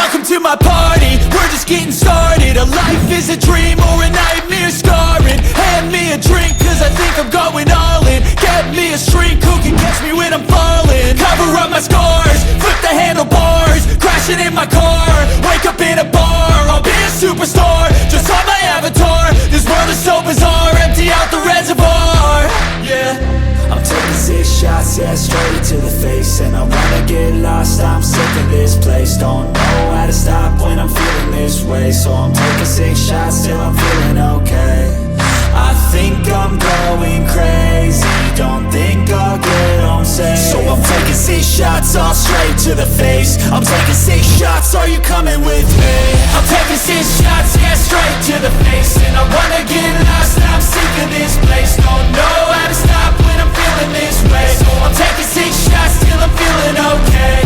Welcome to my party, we're just getting started. A life is a dream or a nightmare scarring. Hand me a drink cause I think I'm going all in. Get me a shrink who can catch me when I'm falling. Cover up my scars, flip the handlebars. Crashing in my car, wake up in a bar. I'll be a superstar, just on my avatar. This world is so bizarre, empty out the reservoir. Yeah, I'm taking 6 shots, yeah, straight to the face. And I wanna get lost, I'm sick of this place. Don't know how to stop when I'm feeling this way. So I'm taking 6 shots till I'm feeling okay. I think I'm going crazy, don't think I'll get home safe. So I'm taking 6 shots, all straight to the face. I'm taking 6 shots, are you coming with me? I'm taking 6 shots, yeah, straight to the face. And I wanna get lost, I'm sick of this place. Don't know how to stop when I'm feeling this way. So I'm taking 6 shots till I'm feeling okay.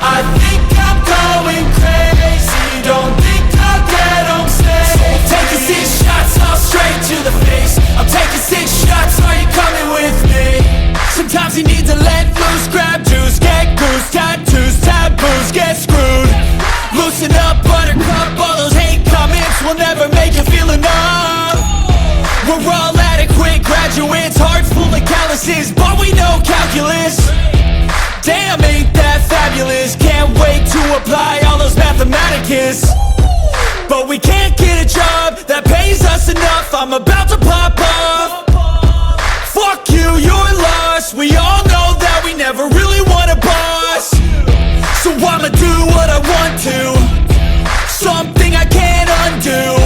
I think I'm going crazy, don't think I'll get home safe. So I'm taking 6 shots, all straight to the face. I'm taking 6 shots, are you coming with me? Sometimes you need to let loose, grab juice, get goose, tattoos, taboos, get screwed. Loosen up, buttercup, all those hate comments will never make you feel enough. We're all adequate graduates, heart full of calluses, but we know calculus. Damn, ain't that fabulous? Can't wait to apply all those mathematicus. But we can't get a job that pays us enough. I'm about to pop off. Fuck you, you're lost. We all know that we never really want a boss. So I'ma do what I want to, something I can't undo.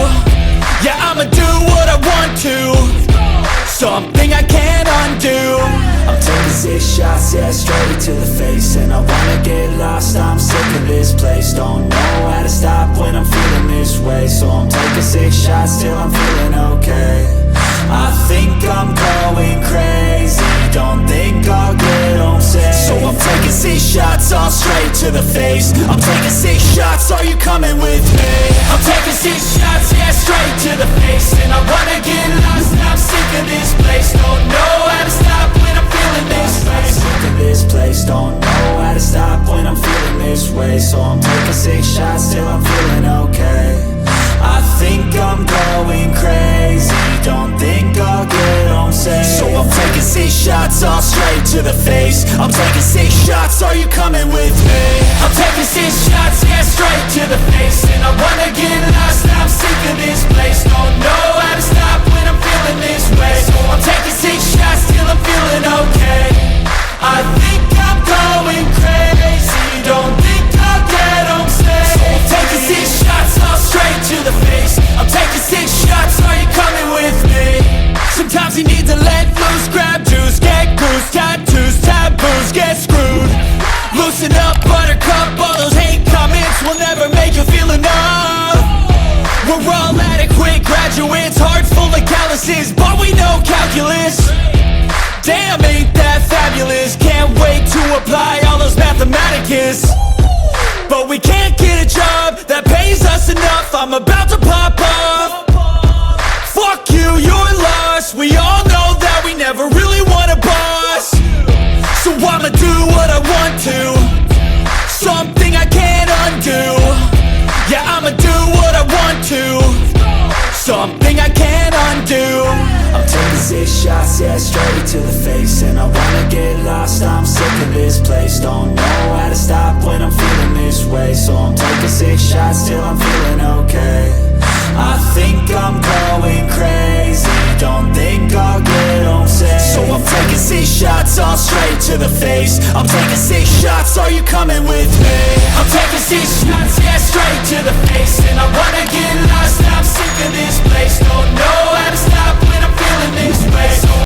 Yeah, I'ma do what I want to, something I can't undo. I'm taking 6 shots, yeah, straight to the face. And I wanna get lost, I'm sick of this place. Don't know how to stop when I'm feeling this way. So I'm taking 6 shots till I'm feeling okay. I think I'm going crazy, don't think I'll get home safe. So I'm taking 6 shots, all straight to the face. I'm taking 6 shots, are you coming with me? I'm taking 6 shots, yeah, straight to the face. And I wanna get lost, I'm sick of this place. Don't know how to stop when I'm feeling this way. I'm sick of this place, don't know how to stop when I'm feeling this way. So I'm taking 6 shots till I'm feeling okay. I think I'm going crazy, don't think I'll get home safe. So I'm taking 6 shots, all straight to the face. I'm taking 6 shots, are you coming with me? I'm taking 6 shots, yeah, straight to the face. And I wanna get lost, I'm sick of this place. Don't know how to stop when I'm feeling this way. So I'm taking 6 shots till I'm feeling okay. I think I'm going crazy, don't think I'll get home safe. So I'm taking 6 shots, all straight to the face. I'm taking 6 shots, are you coming with me? Sometimes you need to let loose, grab juice, get goose, tattoos, taboos, get screwed. Loosen up, buttercup, all those hate comments will never make you feel enough. We're all adequate graduates, heart full of calluses, but we know calculus. Damn, ain't that fabulous? Can't wait to apply all those mathematicus. But we can't get a job that pays us enough. I'm about to pop off. Fuck you, you're lost. We all know that we never really want a boss. So I'ma do what I want to, something I can't undo. Yeah, I'ma do what I want to, something I can't undo. I'm taking 6 shots, yeah, straight to the face. And I wanna get lost, I'm sick of this place. Don't know how to stop when I'm feeling this way. So I'm taking 6 shots till I'm feeling okay. I think I'm going crazy, don't think I'll get home safe. So I'm taking 6 shots, all straight to the face. I'm taking 6 shots, are you coming with me? I'm taking 6 shots, yeah, straight to